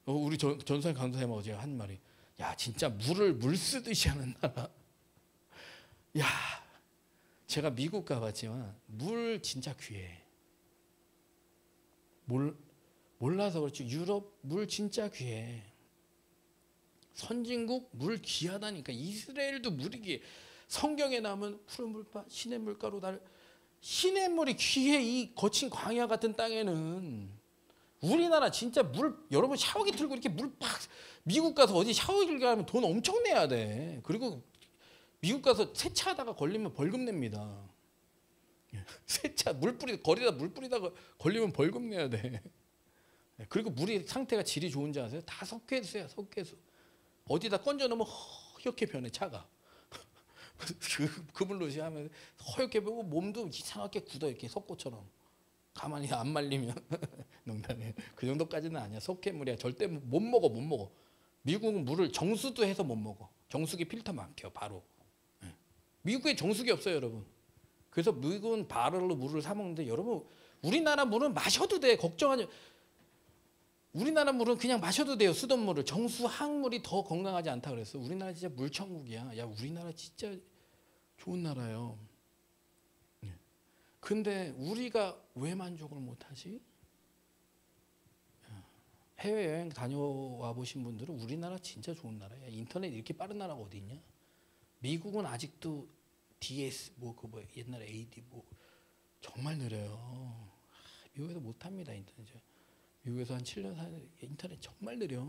우리 전선 강사님 어제 한 말이 야 진짜 물을 물 쓰듯이 하는 나라. 야 제가 미국 가봤지만 물 진짜 귀해. 몰라서 그렇지 유럽 물 진짜 귀해. 선진국 물 귀하다니까. 이스라엘도 물이 귀해. 성경에 나오면 푸른 물바 시냇물가로 날 시냇물이 귀해. 이 거친 광야 같은 땅에는. 우리나라 진짜 물 여러분 샤워기 틀고 이렇게 물 팍 미국 가서 어디 샤워기를 가면 돈 엄청 내야 돼. 그리고 미국 가서 세차하다가 걸리면 벌금 냅니다. 세차 거리다 물 뿌리다가 걸리면 벌금 내야 돼. 그리고 물이 상태가 질이 좋은지 아세요? 다 석회수야. 석회수. 어디다 건져 넣으면 허옇게 변해 차가. 그 물로 하면 허옇게 변고 몸도 이상하게 굳어 이렇게 석고처럼. 가만히 안 말리면 농담이에요. 그 정도까지는 아니야. 석회물이야. 절대 못 먹어. 미국은 물을 정수도 해서 못 먹어. 정수기 필터 막혀 바로. 미국에 정수기 없어요 여러분. 그래서 미국은 바를로 물을 사 먹는데 여러분 우리나라 물은 마셔도 돼. 걱정하지. 우리나라 물은 그냥 마셔도 돼요. 수돗물을. 정수 항물이 더 건강하지 않다 그랬어. 우리나라 진짜 물천국이야. 야 우리나라 진짜 좋은 나라예요. 근데 우리가 왜 만족을 못하지? 해외여행 다녀와 보신 분들은 우리나라 진짜 좋은 나라야. 인터넷 이렇게 빠른 나라가 어디 있냐? 미국은 아직도 DS 옛날에 AD 정말 느려요. 미국에서 못합니다 인터넷. 미국에서 한 7년 사는 인터넷 정말 느려.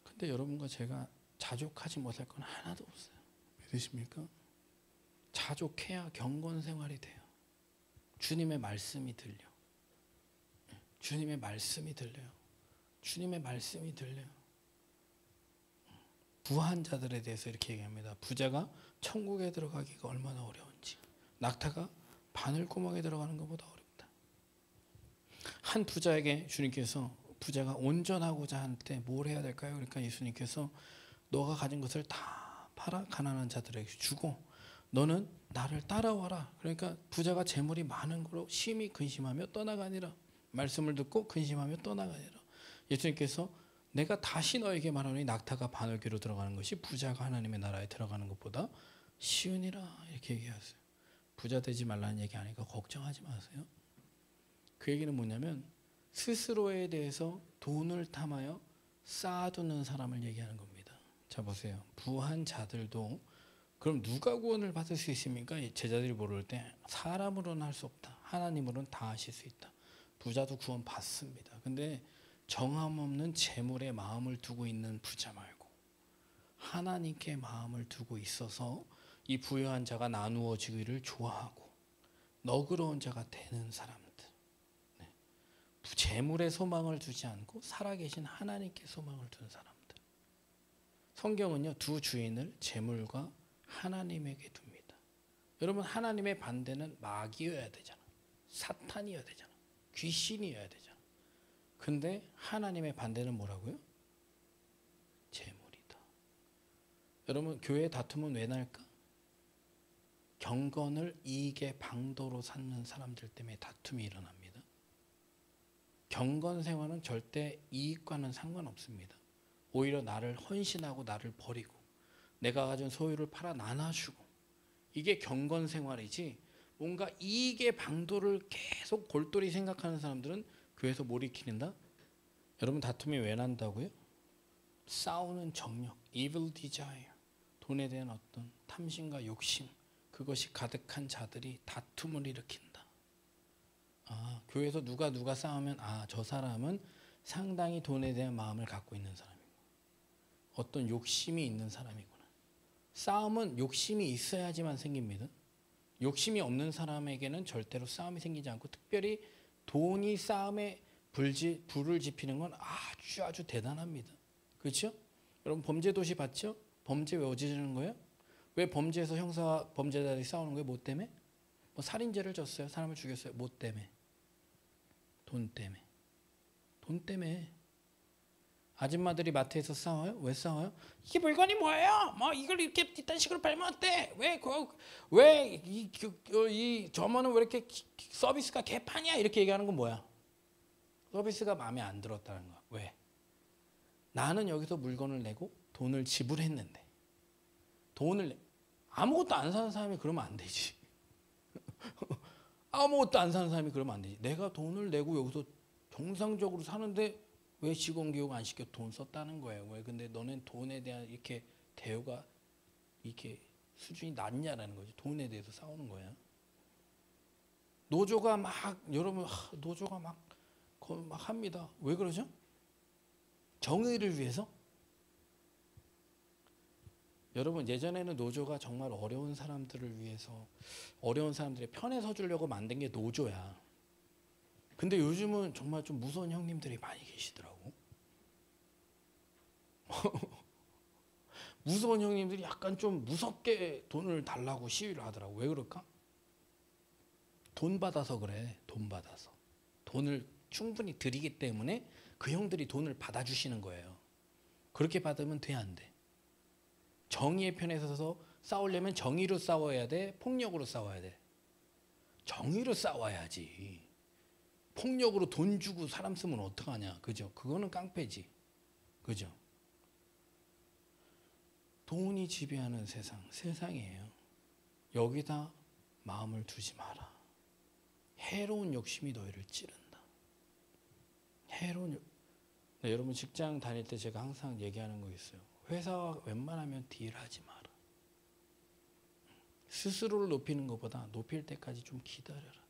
근데 여러분과 제가 자족하지 못할 건 하나도 없어요. 믿으십니까? 자족해야 경건 생활이 돼요. 주님의 말씀이 들려. 주님의 말씀이 들려요. 주님의 말씀이 들려요. 부한 자들에 대해서 이렇게 얘기합니다. 부자가 천국에 들어가기가 얼마나 어려운지. 낙타가 바늘구멍에 들어가는 것보다 어렵다. 한 부자에게 주님께서 부자가 온전하고자 할 때 뭘 해야 될까요? 그러니까 예수님께서 너가 가진 것을 다 팔아 가난한 자들에게 주고 너는 나를 따라와라. 그러니까 부자가 재물이 많은 거로 심히 근심하며 떠나가니라. 말씀을 듣고 근심하며 떠나가니라. 예수님께서 내가 다시 너에게 말하노니 낙타가 바늘귀로 들어가는 것이 부자가 하나님의 나라에 들어가는 것보다 쉬우니라. 이렇게 얘기하세요. 부자 되지 말라는 얘기 아니까 걱정하지 마세요. 그 얘기는 뭐냐면 스스로에 대해서 돈을 탐하여 쌓아두는 사람을 얘기하는 겁니다. 자 보세요. 부한 자들도 그럼 누가 구원을 받을 수 있습니까? 제자들이 물을 때 사람으로는 할 수 없다. 하나님으로는 다 하실 수 있다. 부자도 구원 받습니다. 근데 정함 없는 재물에 마음을 두고 있는 부자 말고 하나님께 마음을 두고 있어서 이 부유한 자가 나누어지기를 좋아하고 너그러운 자가 되는 사람들, 재물에 소망을 두지 않고 살아계신 하나님께 소망을 두는 사람들. 성경은요, 두 주인을 재물과 하나님에게 둡니다. 여러분, 하나님의 반대는 마귀여야 되잖아. 사탄이어야 되잖아. 귀신이어야 되잖아. 근데 하나님의 반대는 뭐라고요? 재물이다. 여러분, 교회 다툼은 왜 날까? 경건을 이익의 방도로 삼는 사람들 때문에 다툼이 일어납니다. 경건 생활은 절대 이익과는 상관없습니다. 오히려 나를 헌신하고 나를 버리고 내가 가진 소유를 팔아 나눠주고 이게 경건 생활이지, 뭔가 이익의 방도를 계속 골똘히 생각하는 사람들은 교회에서 뭘 일으킨다? 여러분, 다툼이 왜 난다고요? 싸우는 정욕, evil desire, 돈에 대한 어떤 탐심과 욕심, 그것이 가득한 자들이 다툼을 일으킨다. 교회에서 누가 싸우면 저 사람은 상당히 돈에 대한 마음을 갖고 있는 사람이고 어떤 욕심이 있는 사람이구나. 싸움은 욕심이 있어야지만 생깁니다. 욕심이 없는 사람에게는 절대로 싸움이 생기지 않고, 특별히 돈이 싸움에 불을 지피는 건 아주 대단합니다. 그렇죠? 여러분, 범죄도시 봤죠? 범죄 왜 어지르는 거예요? 왜 범죄에서 형사와 범죄자들이 싸우는 거예요? 뭐 때문에? 뭐 살인죄를 졌어요? 사람을 죽였어요? 뭐 때문에? 돈 때문에. 돈 때문에. 아줌마들이 마트에서 싸워요? 왜 싸워요? 이게 물건이 뭐예요? 뭐 이걸 이렇게 이딴 식으로 팔면 어때? 이 점원은 왜 이렇게 서비스가 개판이야? 이렇게 얘기하는 건 뭐야? 서비스가 마음에 안 들었다는 거야. 왜? 나는 여기서 물건을 내고 돈을 지불했는데, 아무것도 안 사는 사람이 그러면 안 되지. 아무것도 안 사는 사람이 그러면 안 되지. 내가 돈을 내고 여기서 정상적으로 사는데 왜 직원 교육 안 시켜? 돈 썼다는 거예요. 왜? 근데 너는 돈에 대한 이렇게 대우가 이렇게 수준이 낮냐라는 거지. 돈에 대해서 싸우는 거야. 노조가 막 합니다. 왜 그러죠? 정의를 위해서? 여러분, 예전에는 노조가 정말 어려운 사람들을 위해서, 어려운 사람들의 편에 서주려고 만든 게 노조야. 근데 요즘은 정말 좀 무서운 형님들이 많이 계시더라고. 무서운 형님들이 약간 좀 무섭게 돈을 달라고 시위를 하더라고. 왜 그럴까? 돈 받아서 그래. 돈 받아서. 돈을 충분히 드리기 때문에 그 형들이 돈을 받아주시는 거예요. 그렇게 받으면 돼, 안 돼? 정의의 편에 서서 싸우려면 정의로 싸워야 돼? 폭력으로 싸워야 돼? 정의로 싸워야지. 폭력으로 돈 주고 사람 쓰면 어떡하냐. 그죠? 그거는 깡패지. 그죠? 돈이 지배하는 세상이에요. 여기다 마음을 두지 마라. 해로운 욕심이 너희를 찌른다. 여러분, 직장 다닐 때 제가 항상 얘기하는 거 있어요. 회사와 웬만하면 딜하지 마라. 스스로를 높이는 것보다 높일 때까지 좀 기다려라.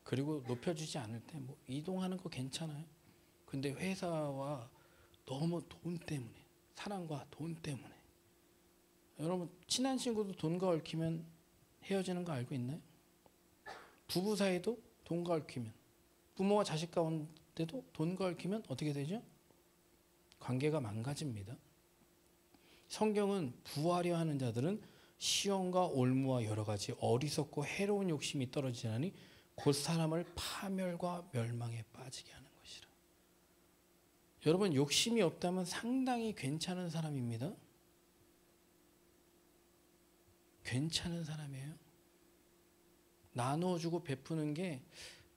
그리고 높여주지 않을 때 뭐 이동하는 거 괜찮아요. 근데 회사와 너무 돈 때문에, 사랑과 돈 때문에. 여러분, 친한 친구도 돈과 얽히면 헤어지는 거 알고 있나요? 부부 사이도 돈과 얽히면, 부모와 자식 가운데도 돈과 얽히면 어떻게 되죠? 관계가 망가집니다. 성경은 부하려 하는 자들은 시험과 올무와 여러 가지 어리석고 해로운 욕심이 떨어지나니 곧 사람을 파멸과 멸망에 빠지게 하는 것이라. 여러분, 욕심이 없다면 상당히 괜찮은 사람입니다. 괜찮은 사람이에요. 나누어주고 베푸는 게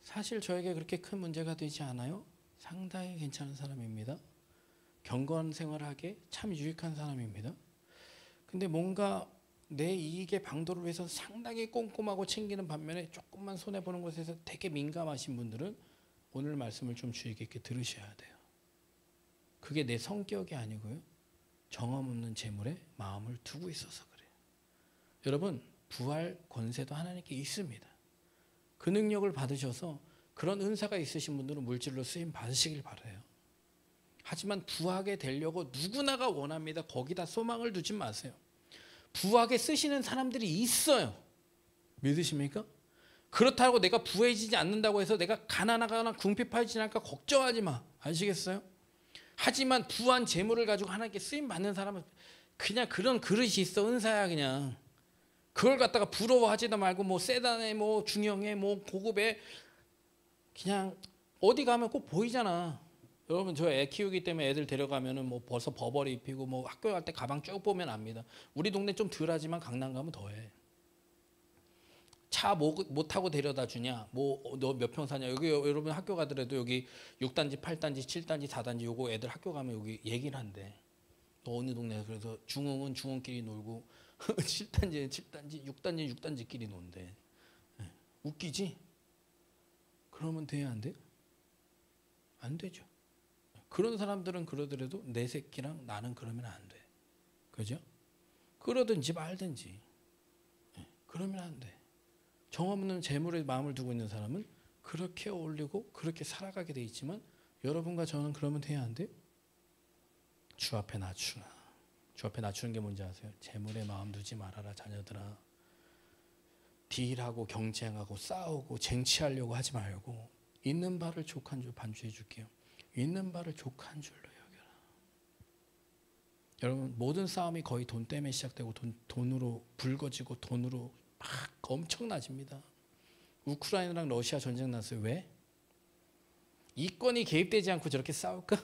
사실 저에게 그렇게 큰 문제가 되지 않아요. 상당히 괜찮은 사람입니다. 경건 생활하기에 참 유익한 사람입니다. 근데 뭔가 내 이익의 방도를 위해서 상당히 꼼꼼하고 챙기는 반면에 조금만 손해보는 것에서 되게 민감하신 분들은 오늘 말씀을 좀 주의 깊게 들으셔야 돼요. 그게 내 성격이 아니고요, 정함 없는 재물에 마음을 두고 있어서 그래요. 여러분 부활 권세도 하나님께 있습니다. 그 능력을 받으셔서 그런 은사가 있으신 분들은 물질로 쓰임 받으시길 바라요. 하지만 부하게 되려고 누구나가 원합니다. 거기다 소망을 두지 마세요. 부하게 쓰시는 사람들이 있어요. 믿으십니까? 그렇다고 내가 부해지지 않는다고 해서 내가 가난하거나 궁핍하지 않을까 걱정하지 마. 아시겠어요? 하지만 부한 재물을 가지고 하나님께 쓰임 받는 사람은 그냥 그런 그릇이 있어. 은사야 그냥. 그걸 갖다가 부러워하지도 말고 뭐 세단에 뭐 중형에 뭐 고급에 그냥 어디 가면 꼭 보이잖아. 여러분 저 애 키우기 때문에 애들 데려가면은 뭐 벌써 버버리 입히고 뭐 학교 갈 때 가방 쭉 보면 압니다. 우리 동네 좀 덜하지만 강남 가면 더해. 차 못 타고 데려다 주냐? 뭐 너 몇 평 사냐? 여기 여러분 학교 가더라도 여기 6단지, 8단지, 7단지, 4단지 요거 애들 학교 가면 여기 얘기를 한대. 너 어느 동네에서 그래서 중흥은 중흥끼리 놀고 7단지는 7단지, 6단지는 6단지끼리 논대. 웃기지? 그러면 돼야 안 돼? 안 되죠. 그런 사람들은 그러더라도 내 새끼랑 나는 그러면 안 돼. 그죠? 그러든지 말든지. 그러면 안 돼. 정없는 재물에 마음을 두고 있는 사람은 그렇게 어울리고 그렇게 살아가게 돼 있지만 여러분과 저는 그러면 돼야 안 돼? 주 앞에 낮추라. 주 앞에 낮추는 게 뭔지 아세요? 재물에 마음 두지 말아라 자녀들아. 딜하고 경쟁하고 싸우고 쟁취하려고 하지 말고 있는 바를 족한 줄 반주해 줄게요. 있는 바를 족한 줄로 여겨라. 여러분 모든 싸움이 거의 돈 때문에 시작되고 돈으로 불거지고 돈으로 막 엄청나집니다. 우크라이나랑 러시아 전쟁 났어요. 왜? 이권이 개입되지 않고 저렇게 싸울까?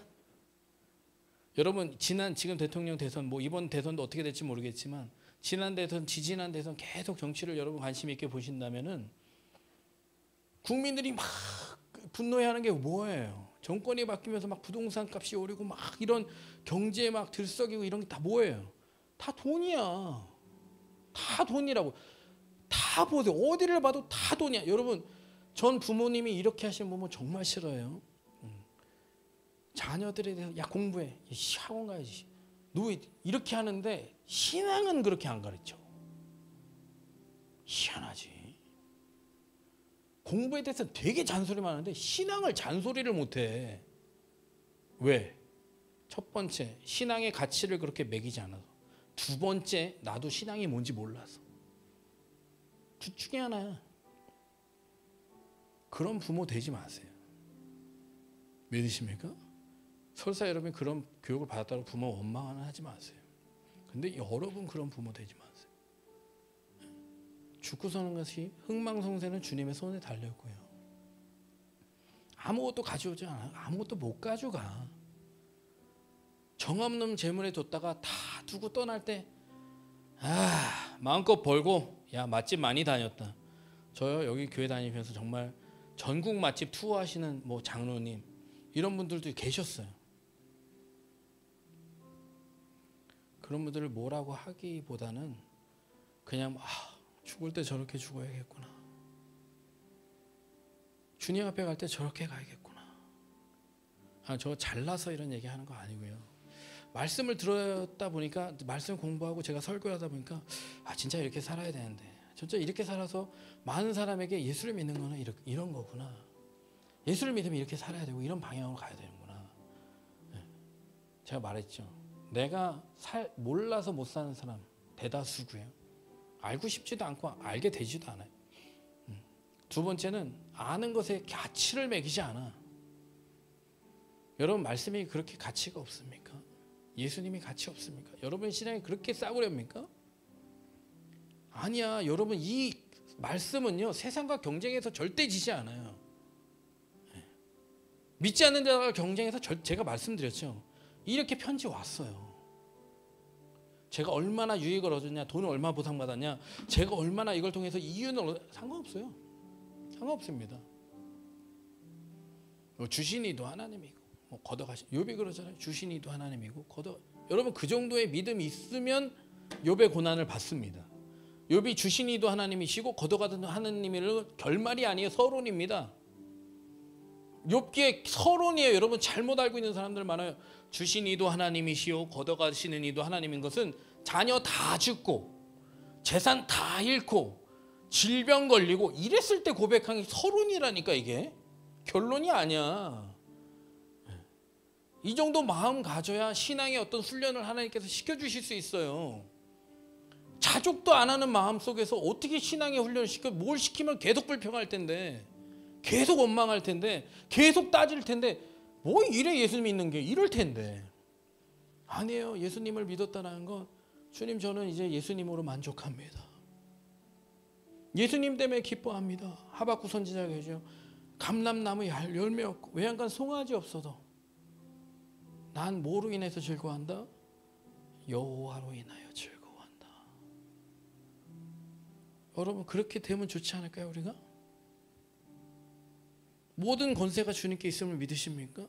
여러분 지금 대통령 대선 뭐 이번 대선도 어떻게 될지 모르겠지만 지난 대선 지지난 대선 계속 정치를 여러분 관심 있게 보신다면은 국민들이 막 분노해하는 게 뭐예요? 정권이 바뀌면서 막 부동산 값이 오르고 막 이런 경제에 막 들썩이고 이런 게 다 뭐예요? 다 돈이야. 다 돈이라고. 다 보세요. 어디를 봐도 다 돈이야. 여러분 전 부모님이 이렇게 하시는 부모 정말 싫어요. 자녀들에 대해서 야 공부해. 학원 가야지. 너 이렇게 하는데 신앙은 그렇게 안 가르쳐. 희한하지. 공부에 대해서 되게 잔소리만 하는데 신앙을 잔소리를 못해. 왜? 첫 번째 신앙의 가치를 그렇게 매기지 않아서. 두 번째 나도 신앙이 뭔지 몰라서. 둘 중에 하나야. 그런 부모 되지 마세요. 믿으십니까? 설사 여러분이 그런 교육을 받았다고 부모 원망은 하지 마세요. 근데 여러분 그런 부모 되지 마세요. 죽고 서는 것이 흥망성쇠는 주님의 손에 달렸고요. 아무것도 가져오지 않아요. 아무것도 못 가져가. 정없는 재물에 뒀다가 다 두고 떠날 때 마음껏 벌고 야 맛집 많이 다녔다. 저요 여기 교회 다니면서 정말 전국 맛집 투어하시는 뭐 장로님 이런 분들도 계셨어요. 그런 분들을 뭐라고 하기보다는 그냥 죽을 때 저렇게 죽어야겠구나. 주님 앞에 갈 때 저렇게 가야겠구나. 저 잘나서 이런 얘기하는 거 아니고요. 말씀을 들었다 보니까 말씀 공부하고 제가 설교하다 보니까 진짜 이렇게 살아야 되는데 진짜 이렇게 살아서 많은 사람에게 예수를 믿는 거는 이런 거구나. 예수를 믿으면 이렇게 살아야 되고 이런 방향으로 가야 되는구나. 제가 말했죠. 내가 몰라서 못 사는 사람 대다수고요. 알고 싶지도 않고 알게 되지도 않아요. 두 번째는 아는 것에 가치를 매기지 않아. 여러분 말씀이 그렇게 가치가 없습니까? 예수님이 가치 없습니까? 여러분 신앙이 그렇게 싸구려입니까? 아니야. 여러분 이 말씀은요 세상과 경쟁해서 절대 지지 않아요. 믿지 않는 자가 경쟁해서 제가 말씀드렸죠. 이렇게 편지 왔어요. 제가 얼마나 유익을 얻었냐, 돈을 얼마 보상받았냐, 제가 얼마나 이걸 통해서 이윤을 상관없어요. 상관없습니다. 주신 이도 하나님이고 걷어가신 욥이 그러잖아요. 주신 이도 하나님이고 여러분 그 정도의 믿음이 있으면 욥의 고난을 받습니다. 욥이 주신 이도 하나님이시고 걷어가던 하나님을 결말이 아니에요. 서론입니다. 욥기에 서론이에요. 여러분 잘못 알고 있는 사람들 많아요. 주신 이도 하나님이시오 걷어가시는 이도 하나님인 것은 자녀 다 죽고 재산 다 잃고 질병 걸리고 이랬을 때 고백한 게 서론이라니까. 이게 결론이 아니야. 이 정도 마음 가져야 신앙의 어떤 훈련을 하나님께서 시켜주실 수 있어요. 자족도 안 하는 마음 속에서 어떻게 신앙의 훈련을 시켜? 뭘 시키면 계속 불평할 텐데, 계속 원망할 텐데, 계속 따질 텐데, 뭐 이래 예수님 믿는 게 이럴 텐데. 아니에요. 예수님을 믿었다는 건 주님 저는 이제 예수님으로 만족합니다. 예수님 때문에 기뻐합니다. 하박국 선지자가 그러죠. 감람나무 열매 없고 외양간 송아지 없어도 난 뭐로 인해서 즐거워한다? 여호와로 인하여 즐거워한다. 여러분 그렇게 되면 좋지 않을까요 우리가? 모든 권세가 주님께 있음을 믿으십니까?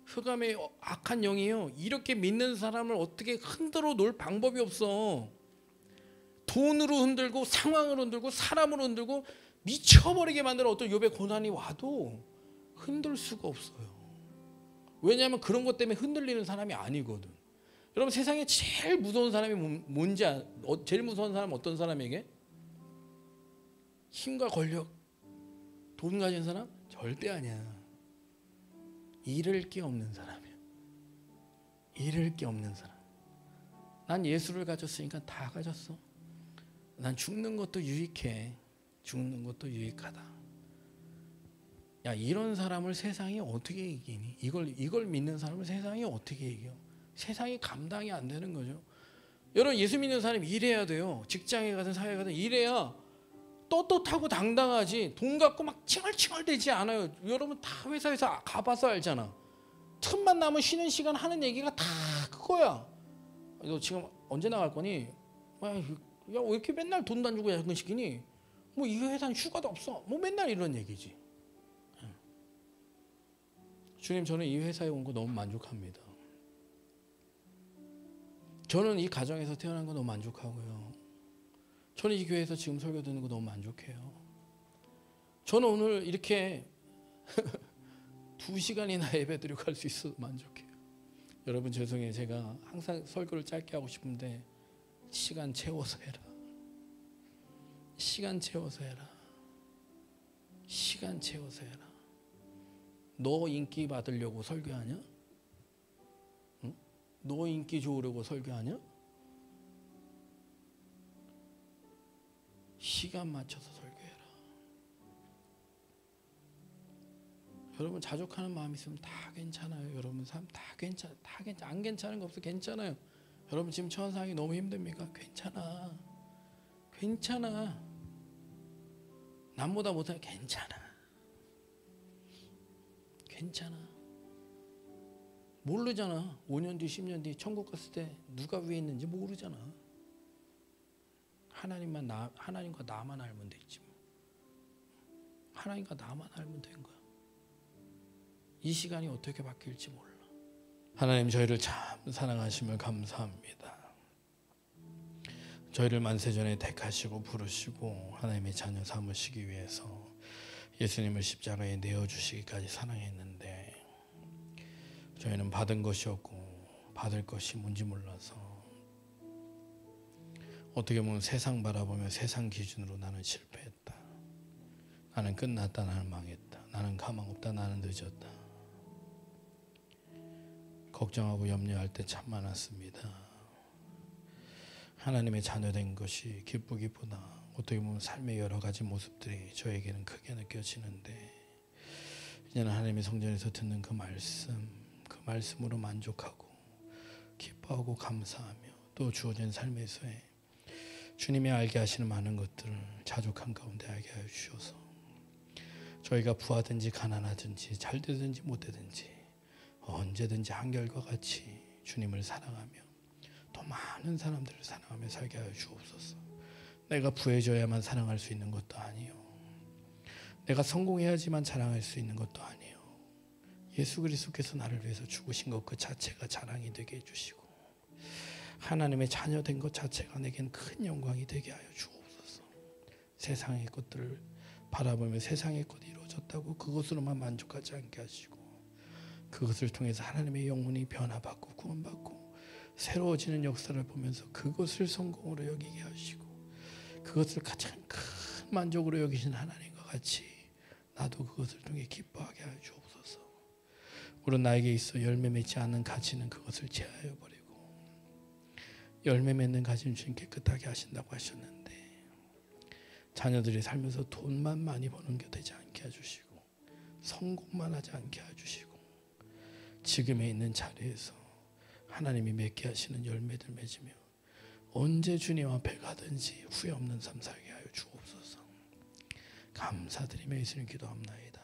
흑암의 악한 영이요 이렇게 믿는 사람을 어떻게 흔들어 놓을 방법이 없어. 돈으로 흔들고 상황으로 흔들고 사람으로 흔들고 미쳐버리게 만들어 어떤 욥의 고난이 와도 흔들 수가 없어요. 왜냐하면 그런 것 때문에 흔들리는 사람이 아니거든. 여러분 세상에 제일 무서운 사람이 뭔지 제일 무서운 사람은 어떤 사람에게? 힘과 권력, 돈 가진 사람? 절대 아니야. 잃을 게 없는 사람이야. 잃을 게 없는 사람. 난 예수를 가졌으니까 다 가졌어. 난 죽는 것도 유익해. 죽는 것도 유익하다. 야 이런 사람을 세상이 어떻게 이기니? 이걸 믿는 사람을 세상이 어떻게 이겨? 세상이 감당이 안 되는 거죠. 여러분 예수 믿는 사람이 일해야 돼요. 직장에 가든 사회에 가든 일해야 떳떳하고 당당하지. 돈 갖고 막 칭얼칭얼대지 않아요. 여러분 다 회사에서 가봐서 알잖아. 틈만 나면 쉬는 시간 하는 얘기가 다 그거야. 너 지금 언제 나갈 거니? 야 왜 이렇게 맨날 돈도 안 주고 야근시키니? 뭐 이 회사는 휴가도 없어. 뭐 맨날 이런 얘기지. 주님 저는 이 회사에 온 거 너무 만족합니다. 저는 이 가정에서 태어난 거 너무 만족하고요. 저는 이 교회에서 지금 설교 듣는 거 너무 만족해요. 저는 오늘 이렇게 2시간이나 예배 드리고 갈 수 있어서 만족해요. 여러분 죄송해요. 제가 항상 설교를 짧게 하고 싶은데 시간 채워서 해라. 시간 채워서 해라. 시간 채워서 해라. 너 인기 받으려고 설교하냐? 응? 너 인기 좋으려고 설교하냐? 시간 맞춰서 설교해라. 여러분 자족하는 마음 있으면 다 괜찮아요. 여러분 삶 다 괜찮아. 안 괜찮은 거 없어. 괜찮아요. 여러분 지금 처한 상황이 너무 힘듭니까? 괜찮아. 괜찮아. 남보다 못해. 괜찮아. 괜찮아. 모르잖아. 5년 뒤 10년 뒤 천국 갔을 때 누가 위에 있는지 모르잖아. 하나님과 나만 알면 되지 뭐. 하나님과 나만 알면 된 거야. 이 시간이 어떻게 바뀔지 몰라. 하나님 저희를 참 사랑하심을 감사합니다. 저희를 만세전에 택하시고 부르시고 하나님의 자녀 삼으시기 위해서 예수님을 십자가에 내어주시기까지 사랑했는데 저희는 받은 것이 없고 받을 것이 뭔지 몰라서 어떻게 보면 세상 바라보며 세상 기준으로 나는 실패했다. 나는 끝났다. 나는 망했다. 나는 가망 없다. 나는 늦었다. 걱정하고 염려할 때 참 많았습니다. 하나님의 자녀된 것이 기쁘기보다 어떻게 보면 삶의 여러 가지 모습들이 저에게는 크게 느껴지는데 이제는 하나님의 성전에서 듣는 그 말씀으로 만족하고 기뻐하고 감사하며 또 주어진 삶에서의 주님이 알게 하시는 많은 것들을 자족한 가운데 알게 하여 주셔서 저희가 부하든지 가난하든지 잘 되든지 못 되든지 언제든지 한결과 같이 주님을 사랑하며 더 많은 사람들을 사랑하며 살게 하여 주옵소서. 내가 부해져야만 사랑할 수 있는 것도 아니요. 내가 성공해야지만 자랑할 수 있는 것도 아니요. 예수 그리스도께서 나를 위해서 죽으신 것 그 자체가 자랑이 되게 해주시고 하나님의 자녀된 것 자체가 내겐 큰 영광이 되게 하여 주옵소서. 세상의 것들을 바라보며 세상의 것이 이루어졌다고 그것으로만 만족하지 않게 하시고 그것을 통해서 하나님의 영혼이 변화받고 구원받고 새로워지는 역사를 보면서 그것을 성공으로 여기게 하시고 그것을 가장 큰 만족으로 여기신 하나님과 같이 나도 그것을 통해 기뻐하게 하여 주옵소서. 물론 나에게 있어 열매 맺지 않는 가지는 그것을 제하여 버리고 열매 맺는 가지는 주님 깨끗하게 하신다고 하셨는데 자녀들이 살면서 돈만 많이 버는 게 되지 않게 해주시고 성공만 하지 않게 해주시고 지금에 있는 자리에서 하나님이 맺게 하시는 열매들 맺으며 언제 주님 앞에 가든지 후회 없는 삶 살게 하여 주옵소서. 감사드리며 예수님 기도합나이다.